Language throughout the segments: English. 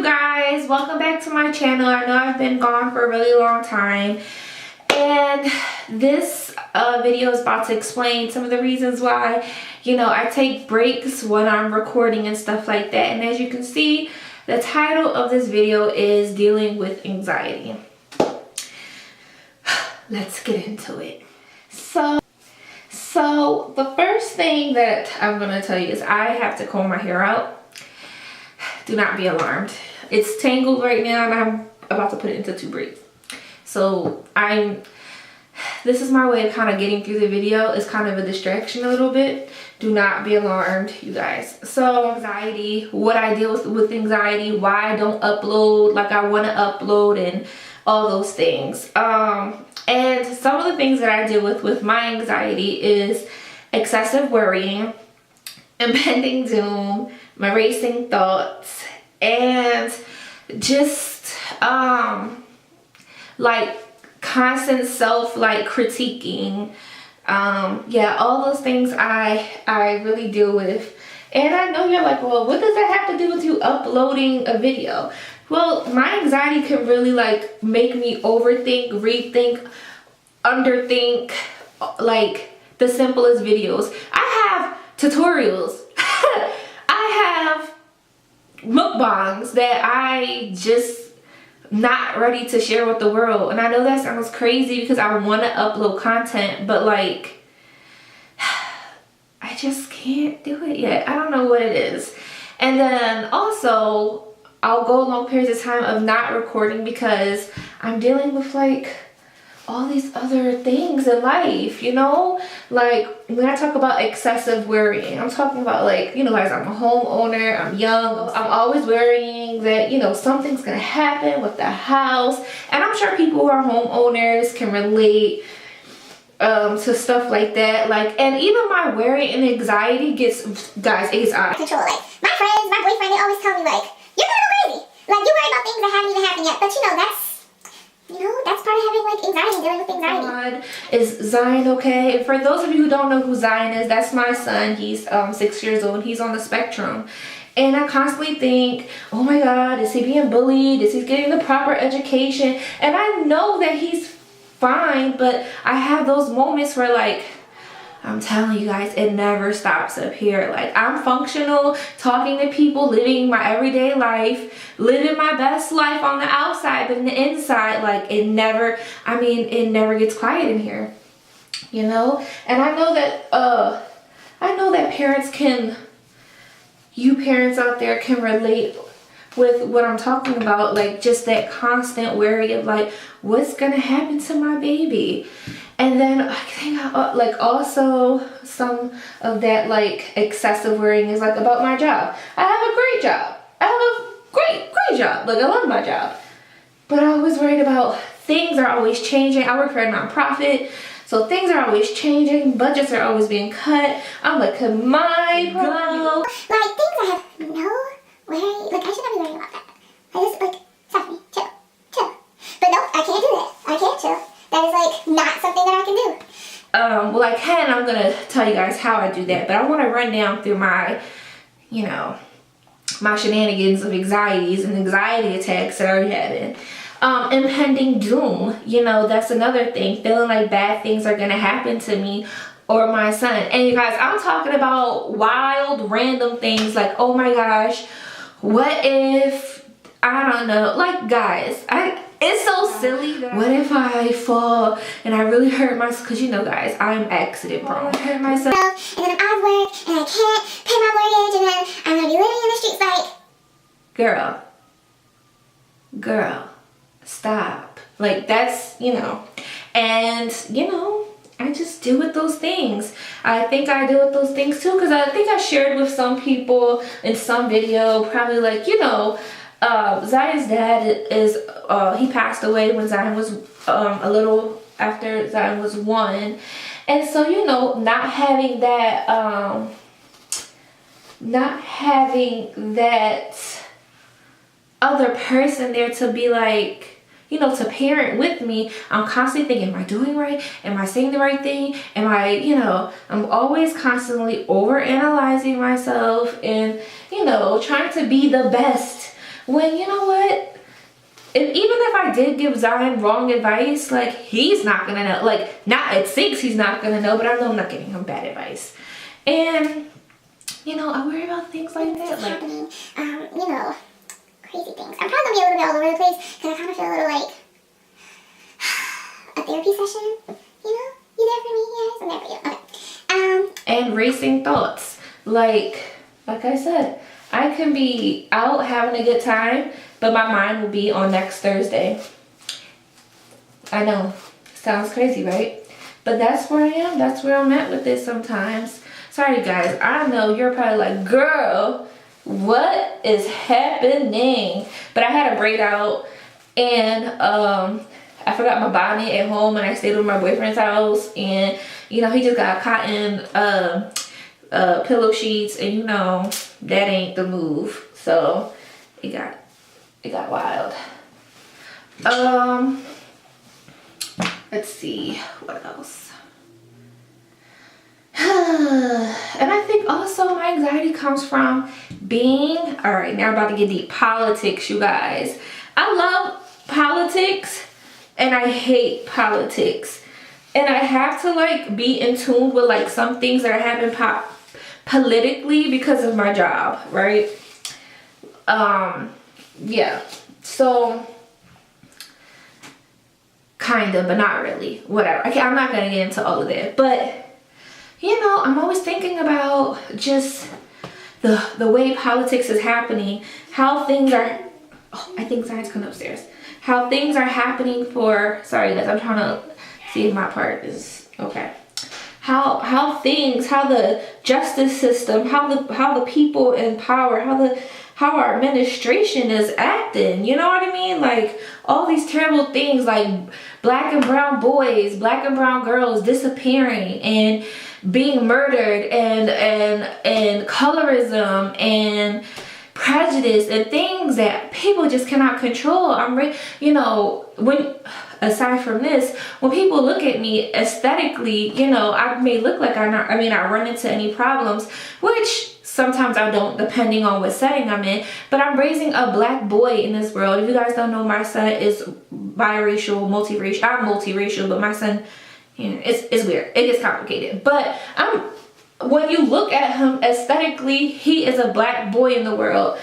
you guys, welcome back to my channel. I know I've been gone for a really long time, and this video is about to explain some of the reasons why, you know, I take breaks when I'm recording and stuff like that. And as you can see, the title of this video is dealing with anxiety. Let's get into it. So the first thing that I'm gonna tell you is I have to comb my hair out. Do not be alarmed. It's tangled right now and I'm about to put it into 2 braids. So this is my way of kind of getting through the video. It's kind of a distraction a little bit. Do not be alarmed, you guys. So anxiety, what I deal with anxiety, why I don't upload like I want to upload, and all those things. And some of the things that I deal with my anxiety is excessive worrying, impending doom, my racing thoughts, and just like constant self critiquing. Yeah, all those things I really deal with. And I know you're like, well, what does that have to do with you uploading a video? Well, my anxiety can really make me overthink, rethink, underthink the simplest videos. I have tutorials. I have mukbangs that I just not ready to share with the world. And I know that sounds crazy because I want to upload content, but I just can't do it yet. I don't know what it is. And then also I'll go long periods of time of not recording because I'm dealing with all these other things in life, you know? When I talk about excessive worrying, I'm talking about you know, guys, I'm a homeowner, I'm young, I'm always worrying that, you know, something's gonna happen with the house. And I'm sure people who are homeowners can relate to stuff like that. And even my worry and anxiety gets, guys, it gets out of control. My friends, my boyfriend, they always tell me you're gonna go crazy. You worry about things that haven't even happened yet. But that's part of having anxiety and dealing with anxiety. God, is Zion okay? And for those of you who don't know who Zion is, that's my son. He's 6 years old. He's on the spectrum. And I constantly think, oh my God, is he being bullied? Is he getting the proper education? And I know that he's fine, but I have those moments where I'm telling you guys, it never stops up here. I'm functional, talking to people, living my everyday life, living my best life on the outside, but in the inside, it never gets quiet in here, you know? And I know that you parents out there can relate with what I'm talking about, just that constant worry of what's gonna happen to my baby. And then I think also some of that excessive worrying is about my job. I have a great job. I have a great job. I love my job. But I'm always worried about things are always changing. I work for a nonprofit, so things are always changing. Budgets are always being cut. I'm could my go? Things I have no worry. I should not be worrying about that. I just Stephanie, chill. But no, I can't do that. I can't chill. That is not something that I can do. Well, I can. I'm gonna tell you guys how I do that, but I want to run down through my, you know, my shenanigans of anxieties and anxiety attacks that I'm having. Impending doom, you know, that's another thing. Feeling bad things are gonna happen to me or my son. And you guys, I'm talking about wild, random things oh my gosh, what if, I don't know, guys, it's so silly. What if I fall and I really hurt myself? Because, you know, guys, I'm accident prone. I hurt myself. And then I'm out of work and I can't pay my mortgage, and then I'm going to be living in the streets Girl, stop. That's, you know. And, you know, I just deal with those things. I think I deal with those things too, because I think I shared with some people in some video, probably you know, Zion's dad is, he passed away when Zion was a little after Zion was 1. And so, you know, not having that other person there to be you know, to parent with me, I'm constantly thinking, am I doing right? Am I saying the right thing? Am I, you know, I'm always constantly over analyzing myself and, you know, trying to be the best When, you know what? Even if I did give Zion wrong advice, like, he's not gonna know. Like, not at 6, he's not gonna know, but I know I'm not giving him bad advice. And, you know, I worry about things like that. Like, happening, you know, crazy things. I'm probably gonna be a little bit all over the place because I kind of feel a little like a therapy session. You know, you there for me? Yes, I'm there for you. Okay. And racing thoughts. Like I said, I can be out having a good time, but my mind will be on next Thursday. I know, sounds crazy, right? But that's where I am. That's where I'm at with this sometimes. Sorry, guys. I know you're probably like, girl, what is happening? But I had a braid out, and I forgot my bonnet at home, and I stayed with my boyfriend's house, and you know, he just got cotton pillow sheets, and you know, that ain't the move. So it got wild. Let's see what else. And I think also my anxiety comes from being, all right, now I'm about to get deep, politics, you guys. I love politics and I hate politics, and I have to like be in tune with like some things that are happening politically because of my job, right? Yeah, so kind of, but not really, whatever. Okay, I'm not gonna get into all of that, but you know, I'm always thinking about just the way politics is happening, how things are, oh, I think Zion's coming upstairs, how things are happening for, sorry guys, I'm trying to see if my part is okay. How the justice system, how the people in power, how our administration is acting, you know what I mean? Like all these terrible things, like black and brown boys, black and brown girls disappearing and being murdered, and colorism and prejudice and things that people just cannot control. You know, when aside from this, when people look at me aesthetically, you know, I may look like I run into any problems, which sometimes I don't, depending on what setting I'm in, but I'm raising a black boy in this world. If you guys don't know, my son is biracial, multiracial. I'm multiracial, but my son, you know, it's weird. It gets complicated. But when you look at him aesthetically, he is a black boy in the world.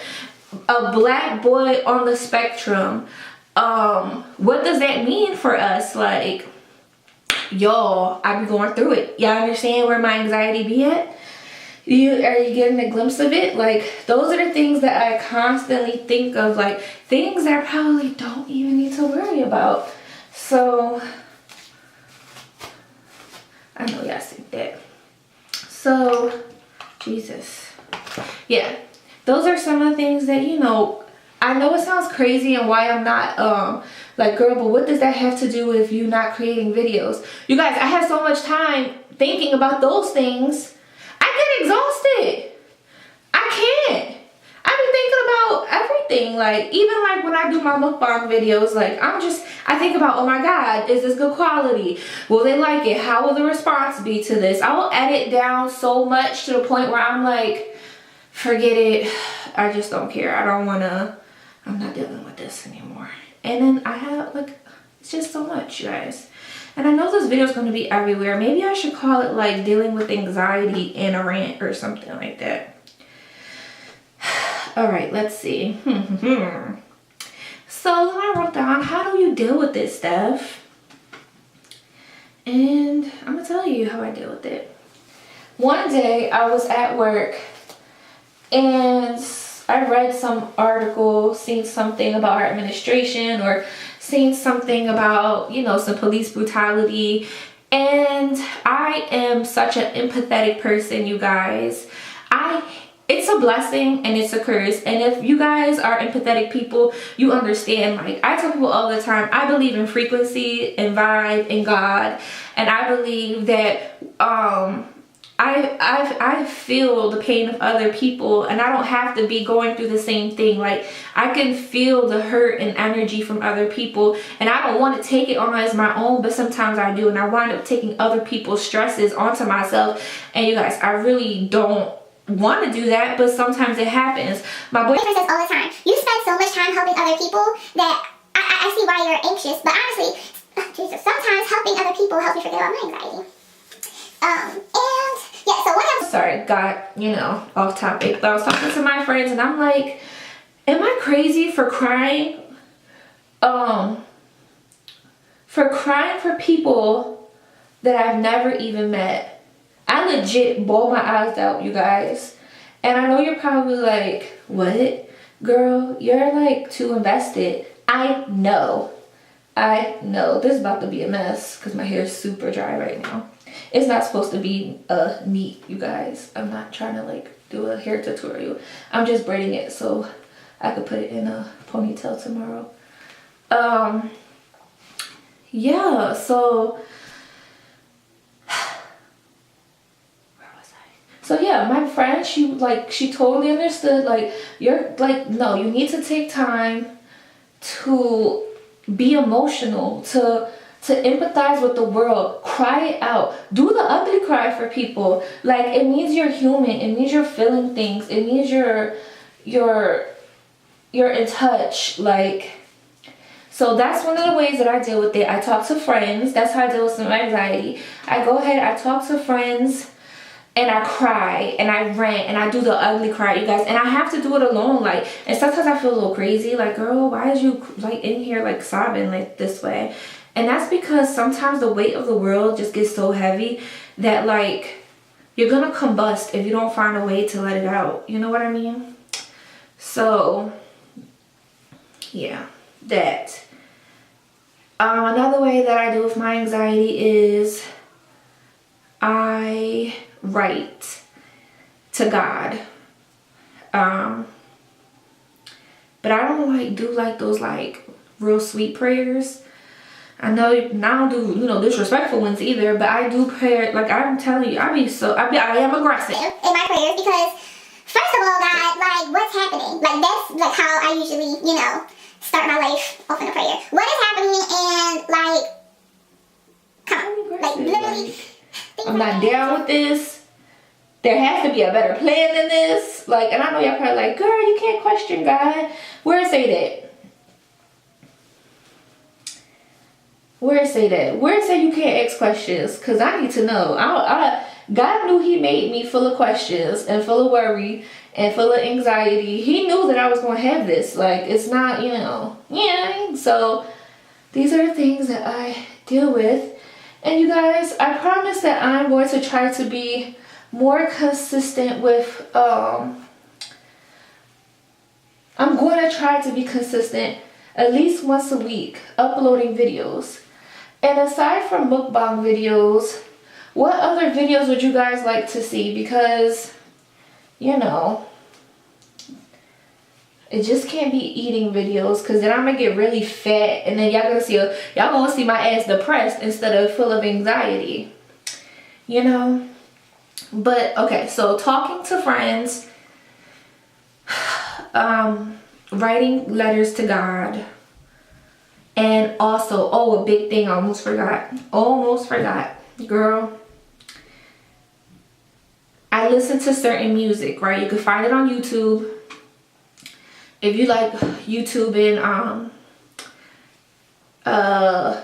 A black boy on the spectrum. What does that mean for us? Like, y'all, I be going through it. Y'all understand where my anxiety be at? Are you getting a glimpse of it? Like, those are the things that I constantly think of, like things that I probably don't even need to worry about. So I know y'all think that. So, Jesus. Yeah, those are some of the things that, you know, I know it sounds crazy and why I'm not, like, girl, but what does that have to do with you not creating videos? You guys, I have so much time thinking about those things. I get exhausted. I can't. I be thinking about everything. Like, even like when I do my mukbang videos, like, I think about, oh my God, is this good quality? Will they like it? How will the response be to this? I will edit down so much to the point where I'm like, forget it. I just don't care. I'm not dealing with this anymore. And then I have, like, it's just so much, you guys. And I know this video is going to be everywhere. Maybe I should call it like dealing with anxiety in a rant or something like that. All right, let's see. So I wrote down, how do you deal with this stuff? And I'm going to tell you how I deal with it. One day I was at work and I read some article, seen something about our administration, or seen something about, you know, some police brutality. And I am such an empathetic person, you guys. It's a blessing and it's a curse. And if you guys are empathetic people, you understand. Like, I tell people all the time, I believe in frequency and vibe and God. And I believe that I feel the pain of other people, and I don't have to be going through the same thing. Like, I can feel the hurt and energy from other people, and I don't want to take it on as my own, but sometimes I do, and I wind up taking other people's stresses onto myself. And you guys, I really don't want to do that, but sometimes it happens. My boyfriend says all the time, you spend so much time helping other people that I see why you're anxious, but honestly, Jesus, sometimes helping other people helps me forget about my anxiety. And yeah, so what else? Sorry, got, you know, off topic, but I was talking to my friends and I'm like, am I crazy for crying? For crying for people that I've never even met. I legit bawled my eyes out, you guys. And I know you're probably like, what? Girl, you're like too invested. I know. This is about to be a mess because my hair is super dry right now. It's not supposed to be neat, you guys. I'm not trying to like do a hair tutorial. I'm just braiding it so I could put it in a ponytail tomorrow. Yeah, so so yeah, my friend, she totally understood, like, you're like, no, you need to take time to be emotional, to empathize with the world, cry it out, do the ugly cry for people. Like, it means you're human, it means you're feeling things, it means you're in touch, like. So that's one of the ways that I deal with it. I talk to friends. That's how I deal with some anxiety. I go ahead, I talk to friends, and I cry, and I rant, and I do the ugly cry, you guys. And I have to do it alone, like, and sometimes I feel a little crazy, like, girl, why is you, like, in here, like, sobbing, like, this way? And that's because sometimes the weight of the world just gets so heavy that, like, you're gonna combust if you don't find a way to let it out. You know what I mean? So, yeah, that. Another way that I deal with my anxiety is I write to God. But I don't like do like those like real sweet prayers. I know I don't do, you know, disrespectful ones either, but I do pray, like I'm telling you, I am aggressive in my prayers because first of all, God, like, what's happening? Like, that's like how I usually, you know, start my life off in a prayer. What is happening? And like, come on, like literally. I'm not down with this. There has to be a better plan than this. Like, and I know y'all probably like, girl, you can't question God. Where it say that? Where it say that? Where it say you can't ask questions? Because I need to know. God knew he made me full of questions and full of worry and full of anxiety. He knew that I was going to have this. Like, it's not, you know. Yeah. So, these are the things that I deal with. And you guys, I promise that I'm going to try to be more consistent with, I'm going to try to be consistent at least once a week uploading videos. And aside from mukbang videos, what other videos would you guys like to see? Because, you know, it just can't be eating videos, because then I'm gonna get really fat and then y'all gonna see my ass depressed instead of full of anxiety, you know. But okay, so talking to friends, writing letters to God, and also, oh, a big thing I almost forgot, girl, I listen to certain music, right? You can find it on YouTube. If you like YouTube and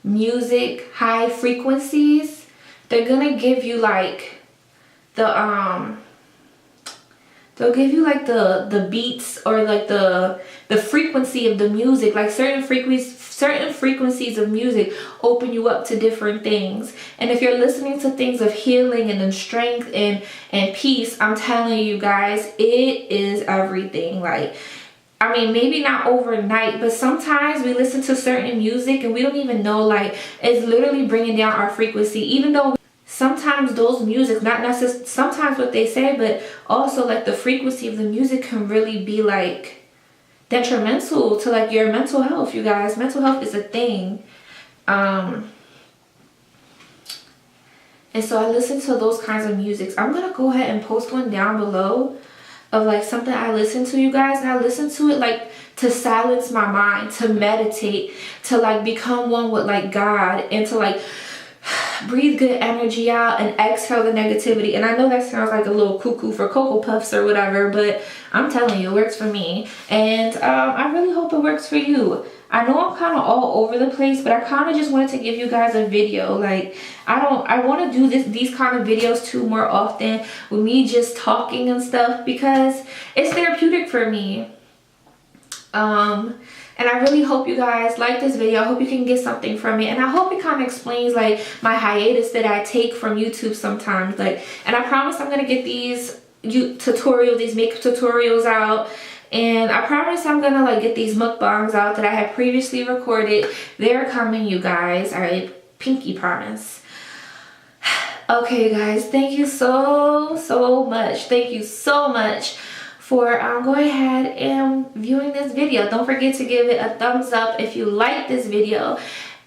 music high frequencies, they're gonna give you like the they'll give you like the beats or like the frequency of the music. Like certain frequencies of music open you up to different things. And if you're listening to things of healing and strength and peace, I'm telling you guys, it is everything. Like, I mean, maybe not overnight, but sometimes we listen to certain music and we don't even know, like, it's literally bringing down our frequency. Even though sometimes those music, not necessarily sometimes what they say, but also like the frequency of the music can really be like detrimental to like your mental health. You guys, mental health is a thing. And so I listen to those kinds of music. I'm gonna go ahead and post one down below of like something I listen to, you guys. And I listen to it like to silence my mind, to meditate, to like become one with like God, and to like breathe good energy out and exhale the negativity. And I know that sounds like a little cuckoo for Cocoa Puffs or whatever, but I'm telling you, it works for me. And I really hope it works for you. I know I'm kind of all over the place, but I kind of just wanted to give you guys a video. Like, I want to do these kind of videos too more often, with me just talking and stuff, because it's therapeutic for me. And I really hope you guys like this video. I hope you can get something from it, and I hope it kind of explains like my hiatus that I take from YouTube sometimes. Like, and I promise I'm gonna get these makeup tutorials out. And I promise I'm gonna like get these mukbangs out that I had previously recorded. They're coming, you guys. I pinky promise. Okay, guys, thank you so much. Thank you so much for going ahead and viewing this video. Don't forget to give it a thumbs up if you like this video.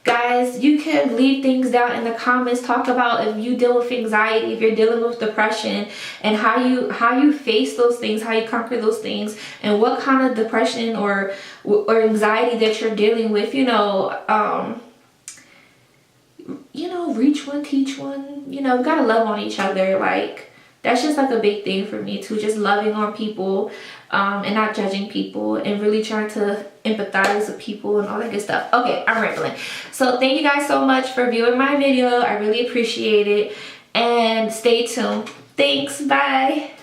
Guys, you can leave things down in the comments. Talk about if you deal with anxiety, if you're dealing with depression, and how you face those things, how you conquer those things, and what kind of depression or anxiety that you're dealing with. Reach one, teach one. We gotta love on each other. Like, that's just like a big thing for me too. Just loving on people, and not judging people, and really trying to empathize with people and all that good stuff. Okay, I'm rambling. So thank you guys so much for viewing my video. I really appreciate it, and stay tuned. Thanks. Bye.